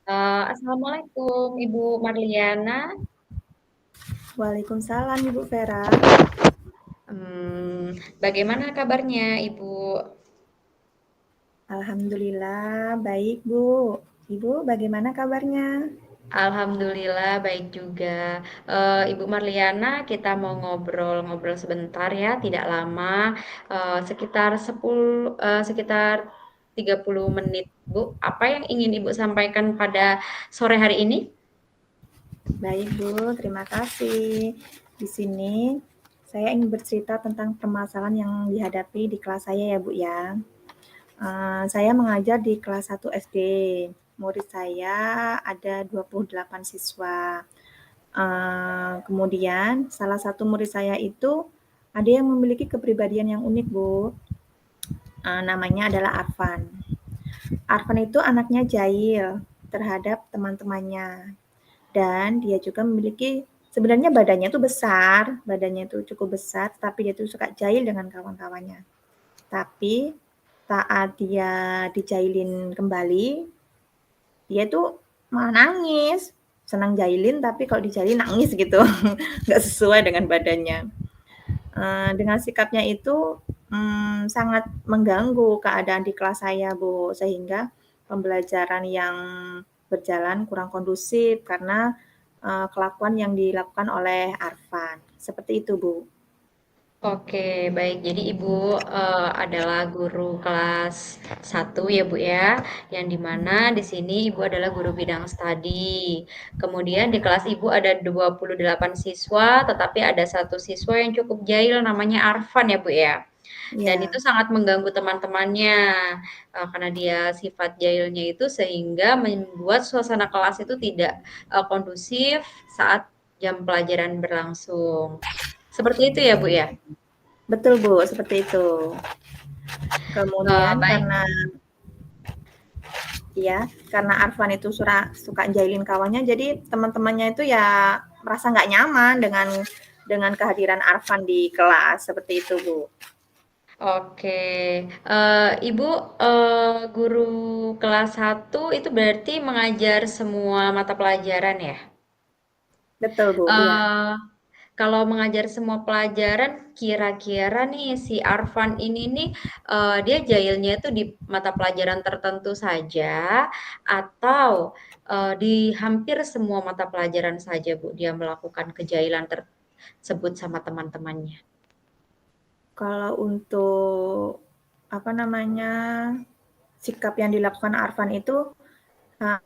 Assalamualaikum Ibu Marliana. Waalaikumsalam Ibu Vera. Bagaimana kabarnya Ibu? Alhamdulillah baik Bu. Ibu bagaimana kabarnya? Alhamdulillah baik juga. Ibu Marliana, kita mau ngobrol-ngobrol sebentar ya, tidak lama, sekitar 30 menit, Bu. Apa yang ingin Ibu sampaikan pada sore hari ini? Baik Bu, terima kasih. Di sini saya ingin bercerita tentang permasalahan yang dihadapi di kelas saya ya Bu ya. Saya mengajar di kelas 1 SD. Murid saya ada 28 siswa. Kemudian salah satu murid saya itu ada yang memiliki kepribadian yang unik Bu. Namanya adalah Arfan. Arfan itu anaknya jahil terhadap teman-temannya dan dia juga memiliki sebenarnya badannya itu cukup besar, tapi dia tuh suka jahil dengan kawan-kawannya. Tapi saat dia dijailin kembali, dia tuh malah nangis. Senang jahilin tapi kalau dijailin nangis gitu, nggak sesuai dengan badannya. Dengan sikapnya itu sangat mengganggu keadaan di kelas saya, Bu, sehingga pembelajaran yang berjalan kurang kondusif karena kelakuan yang dilakukan oleh Arfan. Seperti itu, Bu. Oke, baik. Jadi Ibu adalah guru kelas 1 ya Bu ya, yang dimana di sini Ibu adalah guru bidang studi. Kemudian di kelas Ibu ada 28 siswa, tetapi ada satu siswa yang cukup jahil namanya Arfan ya Bu ya. Dan itu Ya, sangat mengganggu teman-temannya karena dia sifat jahilnya itu sehingga membuat suasana kelas itu tidak kondusif saat jam pelajaran berlangsung. Seperti itu ya Bu ya? betul, Bu, seperti itu. Kemudian Baik. karena Arfan itu suka jahilin kawannya, jadi teman-temannya itu ya merasa nggak nyaman dengan kehadiran Arfan di kelas, seperti itu, Bu. Oke, Ibu, guru kelas 1 itu berarti mengajar semua mata pelajaran ya? Betul, Bu, iya. Eee, Kalau mengajar semua pelajaran, kira-kira nih si Arfan ini nih, dia jahilnya itu di mata pelajaran tertentu saja atau, di hampir semua mata pelajaran saja, Bu, dia melakukan kejahilan tersebut sama teman-temannya? Kalau untuk apa namanya, sikap yang dilakukan Arfan itu uh,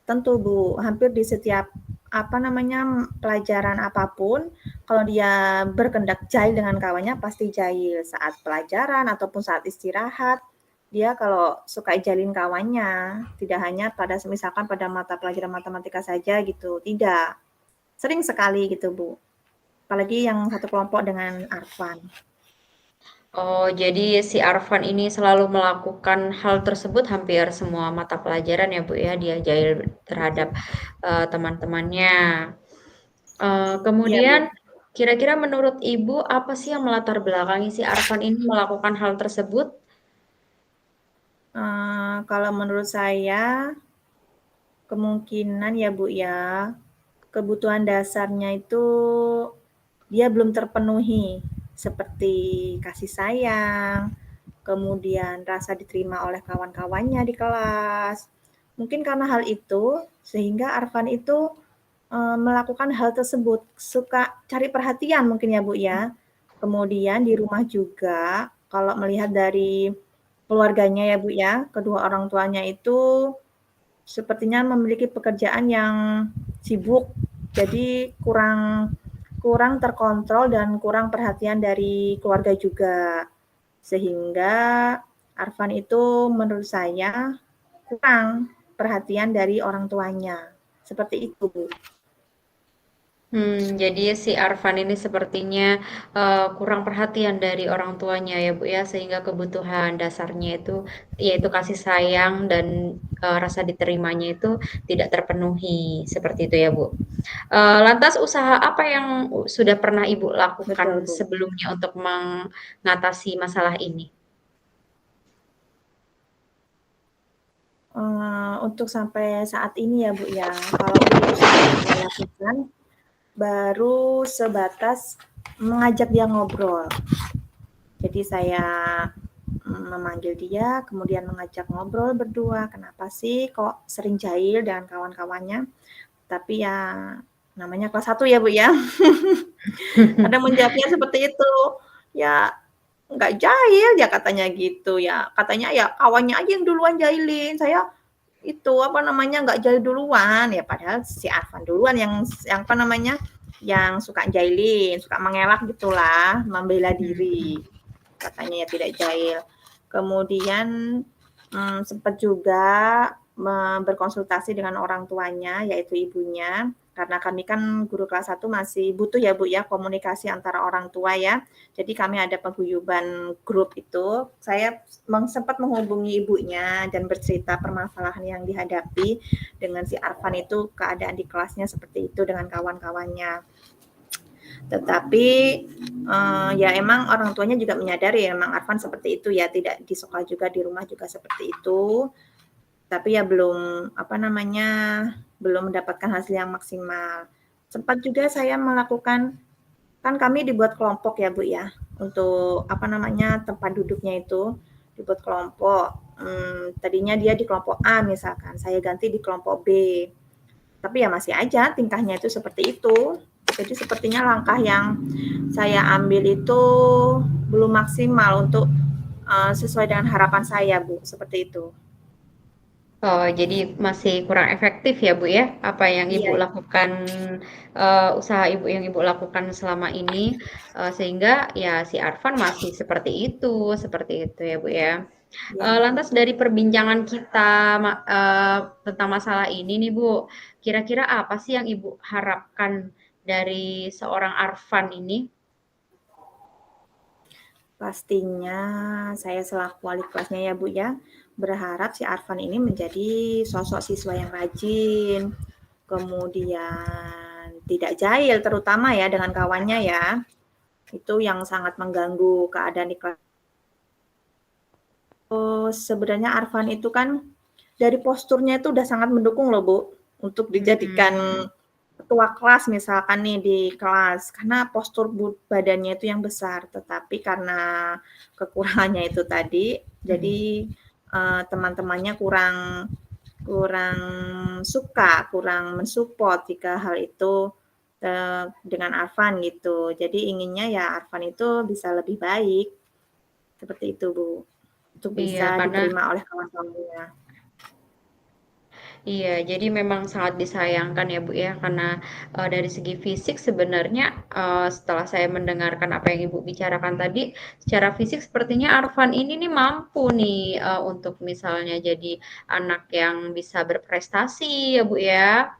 tentu Bu, hampir di setiap apa namanya, pelajaran apapun, kalau dia berkendak jahil dengan kawannya pasti jahil saat pelajaran ataupun saat istirahat. Dia kalau suka jahilin kawannya, tidak hanya pada misalkan pada mata pelajaran matematika saja gitu, tidak. Sering sekali gitu Bu. Apalagi yang satu kelompok dengan Arfan. Oh, jadi si Arfan ini selalu melakukan hal tersebut hampir semua mata pelajaran ya, Bu ya, dia jahil terhadap teman-temannya. Iya Kemudian Bu. kira-kira menurut Ibu apa sih yang melatar belakangi si Arfan ini melakukan hal tersebut? Kalau menurut saya kemungkinan ya Bu ya, kebutuhan dasarnya itu dia belum terpenuhi, seperti kasih sayang, kemudian rasa diterima oleh kawan-kawannya di kelas. Mungkin karena hal itu, sehingga Arfan itu melakukan hal tersebut, suka cari perhatian mungkin ya Bu ya. Kemudian di rumah juga, kalau melihat dari keluarganya ya Bu ya, kedua orang tuanya itu sepertinya memiliki pekerjaan yang sibuk, jadi kurang kurang terkontrol dan kurang perhatian dari keluarga juga. Sehingga Arfan itu menurut saya kurang perhatian dari orang tuanya. Seperti itu, Bu. Jadi si Arfan ini sepertinya kurang perhatian dari orang tuanya ya Bu ya, sehingga kebutuhan dasarnya itu yaitu kasih sayang dan rasa diterimanya itu tidak terpenuhi, seperti itu ya Bu. Lantas usaha apa yang sudah pernah Ibu lakukan Betul, Bu. sebelumnya untuk mengatasi masalah ini? Untuk sampai saat ini ya, Bu, ya, kalau untuk usaha yang saya lakukan, baru sebatas mengajak dia ngobrol. Jadi saya memanggil dia, kemudian mengajak ngobrol berdua, "Kenapa sih kok sering jahil dengan kawan-kawannya?" Tapi ya namanya kelas 1 ya, Bu, ya. Kadang menjawabnya seperti itu, "Ya nggak jahil ya," katanya gitu ya. Katanya ya kawannya aja yang duluan jahilin, saya itu, apa namanya, nggak jahil duluan. Ya padahal si Arfan duluan yang apa namanya, yang suka jahilin, suka mengelak gitulah, membela diri. Katanya ya tidak jahil. Kemudian sempat juga berkonsultasi dengan orang tuanya, yaitu ibunya, karena kami kan guru kelas 1 masih butuh ya Bu ya komunikasi antara orang tua ya. Jadi kami ada paguyuban grup itu, saya sempat menghubungi ibunya dan bercerita permasalahan yang dihadapi dengan si Arfan itu, keadaan di kelasnya seperti itu dengan kawan-kawannya. Tetapi ya emang orang tuanya juga menyadari emang Arfan seperti itu ya, tidak di sekolah juga, di rumah juga seperti itu. Tapi ya belum apa namanya, belum mendapatkan hasil yang maksimal. Sempat juga saya melakukan, kan kami dibuat kelompok ya Bu ya, untuk apa namanya, tempat duduknya itu dibuat kelompok. Tadinya dia di kelompok A misalkan, saya ganti di kelompok B. Tapi ya masih aja tingkahnya itu seperti itu. Jadi sepertinya langkah yang saya ambil itu belum maksimal untuk sesuai dengan harapan saya, Bu, seperti itu. Oh, jadi masih kurang efektif ya, Bu, ya? Apa yang Ibu Iya, lakukan, usaha Ibu yang Ibu lakukan selama ini, sehingga ya si Arfan masih seperti itu ya, Bu, ya. iya. Lantas dari perbincangan kita tentang masalah ini nih, Bu, kira-kira apa sih yang Ibu harapkan dari seorang Arfan ini? Pastinya saya selaku wali kelasnya ya Bu ya, berharap si Arfan ini menjadi sosok siswa yang rajin, kemudian tidak jahil terutama ya dengan kawannya ya. Itu yang sangat mengganggu keadaan di kelas. Sebenarnya Arfan itu kan dari posturnya itu udah sangat mendukung loh Bu, untuk dijadikan Mhm, ketua kelas misalkan nih di kelas, karena postur badannya itu yang besar, tetapi karena kekurangannya itu tadi, mhm. jadi teman-temannya kurang kurang suka, kurang mensupport jika hal itu dengan Arfan gitu. Jadi inginnya ya Arfan itu bisa lebih baik, seperti itu Bu, untuk Iya, bisa karena diterima oleh kawan-kawannya. iya, jadi memang sangat disayangkan ya Bu ya, karena dari segi fisik sebenarnya setelah saya mendengarkan apa yang Ibu bicarakan tadi, secara fisik sepertinya Arfan ini nih mampu nih untuk misalnya jadi anak yang bisa berprestasi ya Bu ya.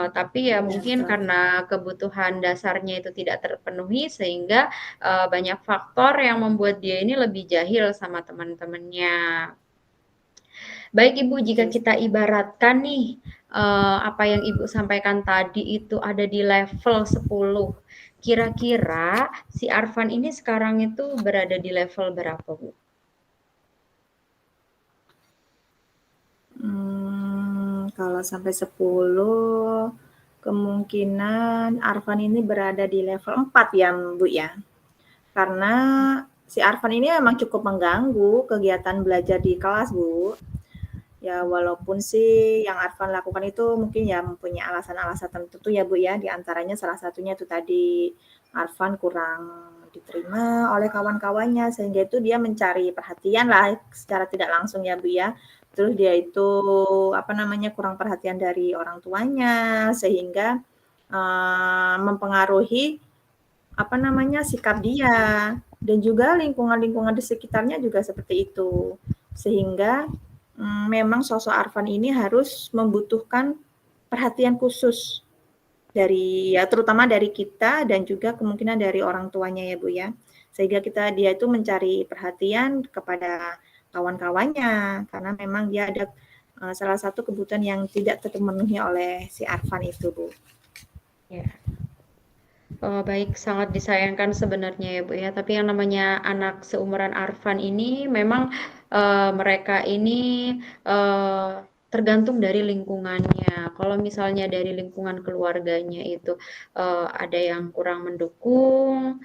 Tapi ya Iya mungkin betul. karena kebutuhan dasarnya itu tidak terpenuhi sehingga banyak faktor yang membuat dia ini lebih jahil sama teman-temannya. Baik Ibu, jika Betul. kita ibaratkan nih, apa yang Ibu sampaikan tadi itu ada di level 10, kira-kira si Arfan ini sekarang itu berada di level berapa, Bu? Kalau sampai 10, kemungkinan Arfan ini berada di level 4 ya, Bu, ya. Karena si Arfan ini memang cukup mengganggu kegiatan belajar di kelas, Bu. Ya walaupun sih yang Arfan lakukan itu mungkin ya mempunyai alasan-alasan tertentu ya, Bu, ya. Di antaranya salah satunya itu tadi, Arfan kurang diterima oleh kawan-kawannya, sehingga itu dia mencari perhatian lah secara tidak langsung ya, Bu, ya. Terus dia itu, apa namanya, kurang perhatian dari orang tuanya, sehingga, mempengaruhi, apa namanya, sikap dia, dan juga lingkungan-lingkungan di sekitarnya juga seperti itu. Sehingga, memang sosok Arfan ini harus membutuhkan perhatian khusus dari ya terutama dari kita dan juga kemungkinan dari orang tuanya ya Bu ya. Sehingga dia itu mencari perhatian kepada kawan-kawannya karena memang dia ada salah satu kebutuhan yang tidak terpenuhi oleh si Arfan itu Bu. Ya. Baik, sangat disayangkan sebenarnya ya Bu ya, tapi yang namanya anak seumuran Arfan ini memang mereka ini, tergantung dari lingkungannya. Kalau misalnya dari lingkungan keluarganya itu, ada yang kurang mendukung,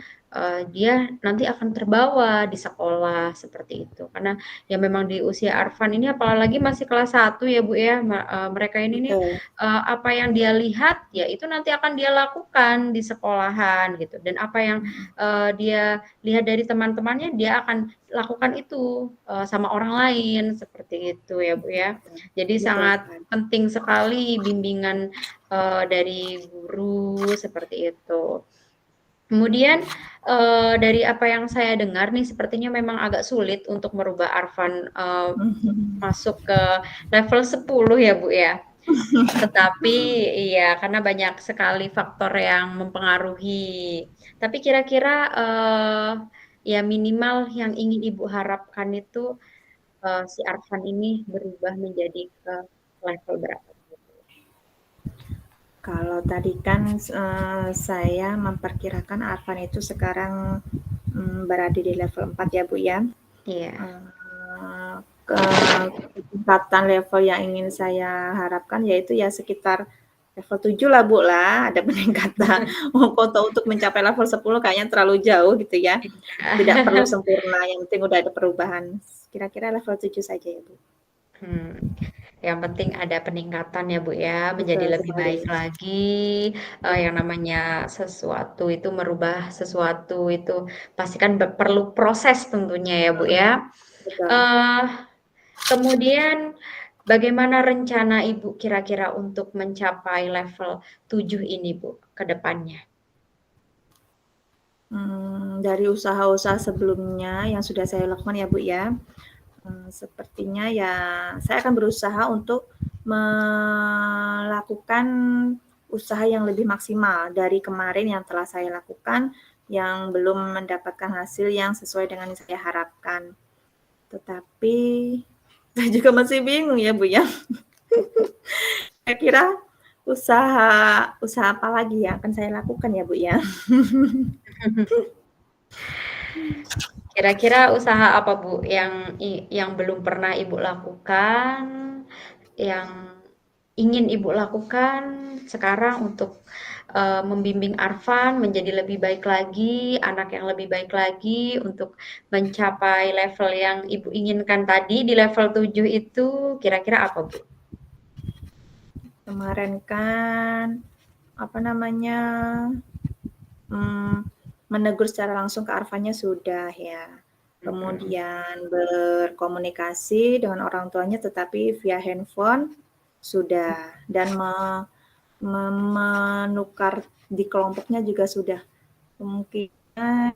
dia nanti akan terbawa di sekolah, seperti itu. Karena ya memang di usia Arfan ini apalagi masih kelas 1 ya, Bu, ya, mereka ini nih, Betul. apa yang dia lihat, ya itu nanti akan dia lakukan di sekolahan gitu, dan apa yang, Mhm. dia lihat dari teman-temannya, dia akan lakukan itu, sama orang lain, seperti itu ya, Bu, ya. Betul. Jadi Betul sangat sekali. penting sekali bimbingan, dari guru, seperti itu. Kemudian, dari apa yang saya dengar nih, sepertinya memang agak sulit untuk merubah Arfan, masuk ke level 10 ya, Bu, ya. Tetapi iya, karena banyak sekali faktor yang mempengaruhi. Tapi kira-kira, ya minimal yang ingin Ibu harapkan itu, si Arfan ini berubah menjadi ke level berapa? Kalau tadi kan, saya memperkirakan Arfan itu sekarang, berada di level 4 ya, Bu, ya. Iya. Eee, ke ketingkatan level yang ingin saya harapkan yaitu ya sekitar level 7 lah, Bu, lah, ada peningkatan. Untuk mencapai level 10 kayaknya terlalu jauh gitu ya, tidak perlu Iya. sempurna, yang penting udah ada perubahan. Kira-kira level 7 saja ya, Bu. Hmm, yang penting ada peningkatan ya, Bu, ya, menjadi Betul lebih sekali. baik lagi, yang namanya sesuatu itu merubah sesuatu itu pasti kan perlu proses tentunya ya, Bu, Mhm, ya. betul. Eee, kemudian bagaimana rencana Ibu kira-kira untuk mencapai level 7 ini, Bu, ke depannya? Dari usaha-usaha sebelumnya yang sudah saya lakukan ya, Bu, ya, sepertinya ya saya akan berusaha untuk melakukan usaha yang lebih maksimal dari kemarin yang telah saya lakukan, yang belum mendapatkan hasil yang sesuai dengan yang saya harapkan. Tetapi saya juga masih bingung ya, Bu, ya. Kira-kira usaha usaha apa lagi yang akan saya lakukan ya, Bu, ya? Kira-kira usaha apa, Bu, yang belum pernah Ibu lakukan, yang ingin Ibu lakukan sekarang untuk, membimbing Arfan menjadi lebih baik lagi, anak yang lebih baik lagi, untuk mencapai level yang Ibu inginkan tadi di level 7 itu, kira-kira apa, Bu? Kemarin kan, apa namanya, menegur secara langsung ke Arfannya sudah ya. Mhm. Kemudian berkomunikasi dengan orang tuanya tetapi via handphone sudah, dan menukar di kelompoknya juga sudah. Kemungkinan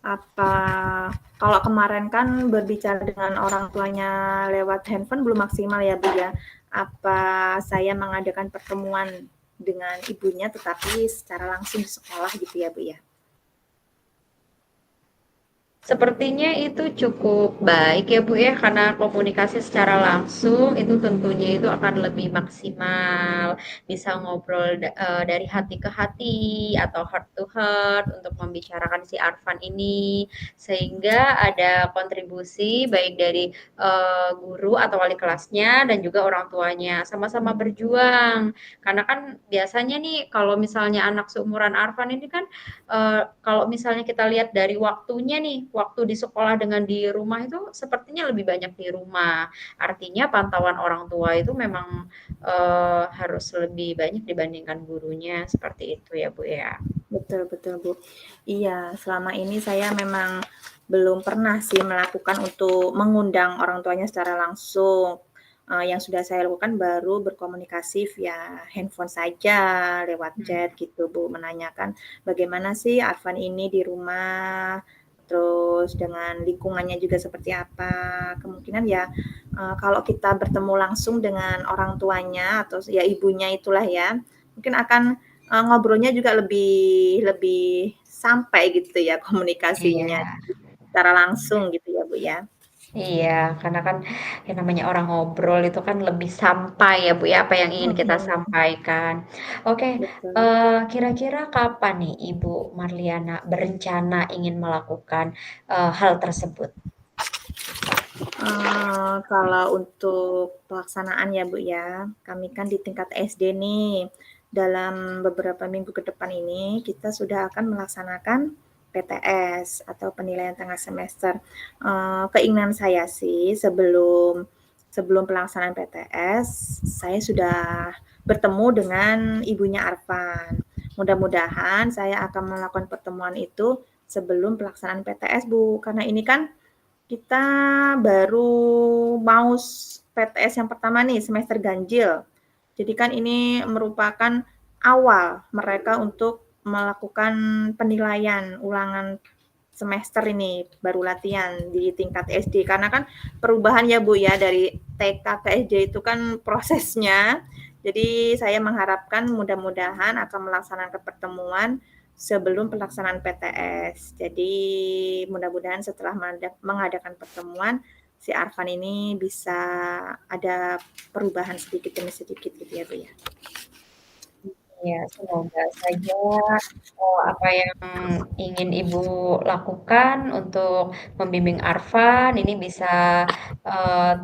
apa kalau kemarin kan berbicara dengan orang tuanya lewat handphone belum maksimal ya, Bu, ya. Apa saya mengadakan pertemuan dengan ibunya tetapi secara langsung di sekolah gitu ya, Bu, ya? Sepertinya itu cukup baik ya, Bu, ya, karena komunikasi secara langsung itu tentunya itu akan lebih maksimal, bisa ngobrol dari hati ke hati atau heart to heart untuk membicarakan si Arfan ini, sehingga ada kontribusi baik dari, guru atau wali kelasnya dan juga orang tuanya, sama-sama berjuang. Karena kan biasanya nih kalau misalnya anak seumuran Arfan ini kan, kalau misalnya kita lihat dari waktunya nih, waktu di sekolah dengan di rumah itu sepertinya lebih banyak di rumah. Artinya pantauan orang tua itu memang, harus lebih banyak dibandingkan gurunya, seperti itu ya, Bu, ya? Betul betul, Bu. Iya, selama ini saya memang belum pernah sih melakukan untuk mengundang orang tuanya secara langsung. Yang sudah saya lakukan baru berkomunikasi via handphone saja, lewat chat Mhm. gitu, Bu, menanyakan bagaimana sih Arfan ini di rumah, terus dengan lingkungannya juga seperti apa. Kemungkinan ya, kalau kita bertemu langsung dengan orang tuanya atau ya ibunya itulah ya, mungkin akan ngobrolnya juga lebih lebih sampai gitu ya komunikasinya, Iya. secara langsung gitu ya, Bu, ya. Iya, karena kan yang namanya orang ngobrol itu kan lebih sampai ya, Bu, ya, apa yang ingin kita Mhm, sampaikan. Oke, betul. kira-kira kapan nih Ibu Marliana berencana ingin melakukan, hal tersebut? Kalau untuk pelaksanaan ya, Bu, ya, kami kan di tingkat SD nih, dalam beberapa minggu ke depan ini kita sudah akan melaksanakan PTS atau penilaian tengah semester. Keinginan saya sih sebelum sebelum pelaksanaan PTS, saya sudah bertemu dengan ibunya Arfan. Mudah-mudahan saya akan melakukan pertemuan itu sebelum pelaksanaan PTS, Bu, karena ini kan kita baru mau PTS yang pertama nih, semester ganjil. Jadi kan ini merupakan awal mereka untuk melakukan penilaian ulangan semester ini, baru latihan di tingkat SD. Karena kan perubahan ya Bu ya, dari TK ke SD itu kan prosesnya. Jadi saya mengharapkan mudah-mudahan akan melaksanakan pertemuan sebelum pelaksanaan PTS. Jadi mudah-mudahan setelah mengadakan pertemuan, si Arfan ini bisa ada perubahan sedikit demi sedikit gitu ya Bu ya. Ya, semoga saja apa yang ingin Ibu lakukan untuk membimbing Arfan ini bisa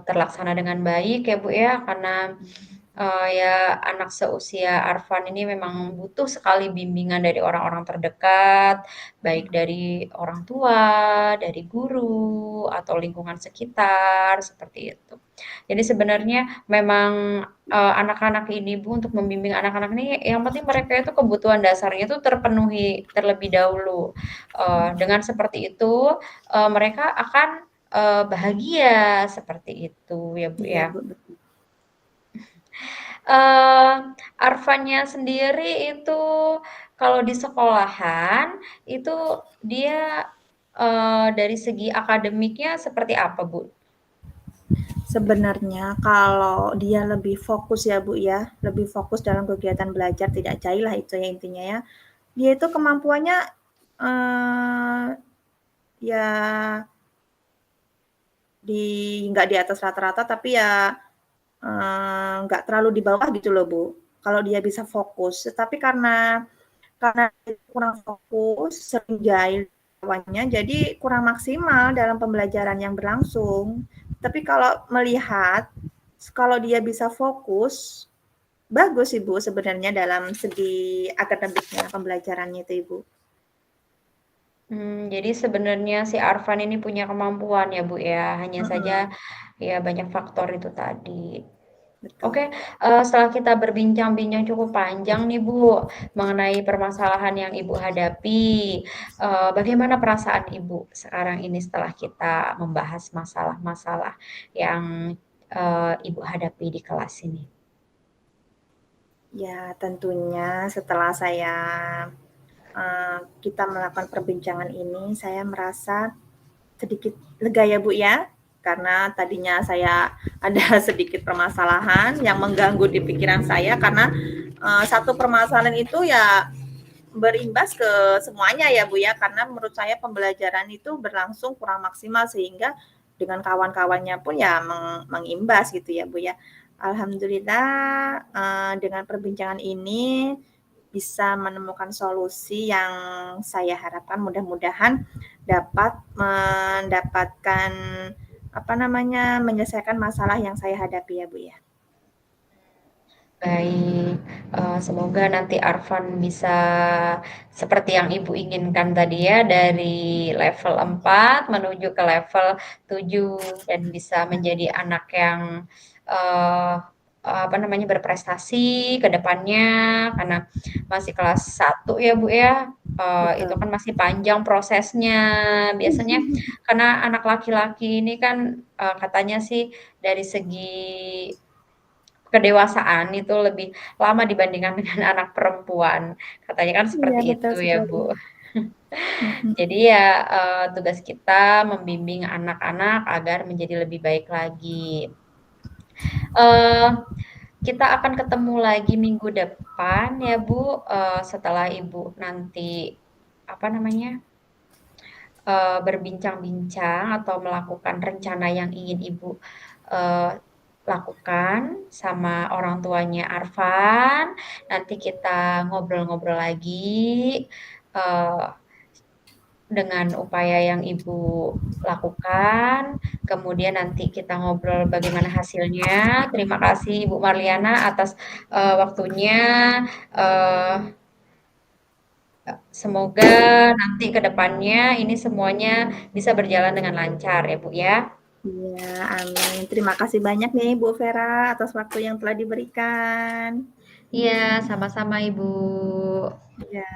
terlaksana dengan baik ya Bu ya, karena ya anak seusia Arfan ini memang butuh sekali bimbingan dari orang-orang terdekat, baik dari orang tua, dari guru, atau lingkungan sekitar, seperti itu. Jadi sebenarnya memang anak-anak ini Bu, untuk membimbing anak-anak ini yang penting mereka itu kebutuhan dasarnya itu terpenuhi terlebih dahulu. Dengan seperti itu mereka akan bahagia seperti itu ya Bu Iya ya. Bu, betul. Eee, Arfannya sendiri itu kalau di sekolahan itu dia dari segi akademiknya seperti apa Bu? Sebenarnya kalau dia lebih fokus ya Bu ya, lebih fokus dalam kegiatan belajar, tidak jahil lah itu ya intinya ya. Dia itu kemampuannya eh, ya di nggak di atas rata-rata tapi ya nggak terlalu di bawah gitu loh Bu. Kalau dia bisa fokus, tetapi karena kurang fokus, sering jahil kawannya, jadi kurang maksimal dalam pembelajaran yang berlangsung. Tapi kalau melihat, kalau dia bisa fokus, bagus Ibu sebenarnya dalam segi akademiknya, pembelajarannya itu Ibu. Jadi sebenarnya si Arfan ini punya kemampuan ya Bu ya, hanya saja Mm-mm, ya banyak faktor itu tadi. betul. Oke, setelah kita berbincang-bincang cukup panjang nih Bu, mengenai permasalahan yang Ibu hadapi, bagaimana perasaan Ibu sekarang ini setelah kita membahas masalah-masalah yang Ibu hadapi di kelas ini? Ya tentunya setelah kita melakukan perbincangan ini, saya merasa sedikit lega ya Bu ya, karena tadinya saya ada sedikit permasalahan yang mengganggu di pikiran saya karena satu permasalahan itu ya berimbas ke semuanya ya Bu ya, karena menurut saya pembelajaran itu berlangsung kurang maksimal sehingga dengan kawan-kawannya pun ya mengimbas gitu ya Bu ya. Alhamdulillah dengan perbincangan ini bisa menemukan solusi yang saya harapkan mudah-mudahan dapat mendapatkan apa namanya menyelesaikan masalah yang saya hadapi ya Bu ya. Baik, semoga nanti Arfan bisa seperti yang Ibu inginkan tadi ya, dari level 4 menuju ke level 7 dan bisa menjadi anak yang, eee, apa namanya, berprestasi ke depannya karena masih kelas 1 ya, Bu, ya, itu Betul. kan masih panjang prosesnya. Biasanya karena anak laki-laki ini kan, katanya sih dari segi kedewasaan itu lebih lama dibandingkan dengan anak perempuan, katanya kan Iya seperti betul itu ya, sekali. Bu. Mhm. Jadi ya, tugas kita membimbing anak-anak agar menjadi lebih baik lagi. Eee, Kita akan ketemu lagi minggu depan ya, Bu, setelah Ibu nanti, apa namanya, berbincang-bincang atau melakukan rencana yang ingin Ibu, eee, lakukan sama orang tuanya Arfan. Nanti kita ngobrol-ngobrol lagi, eee, dengan upaya yang Ibu lakukan, kemudian nanti kita ngobrol bagaimana hasilnya. Terima kasih Ibu Marliana atas, waktunya, eee, semoga nanti ke depannya ini semuanya bisa berjalan dengan lancar ya, Bu, ya. Iya, amin. Terima kasih banyak nih Bu Vera atas waktu yang telah diberikan. Iya, sama-sama Ibu. Iya.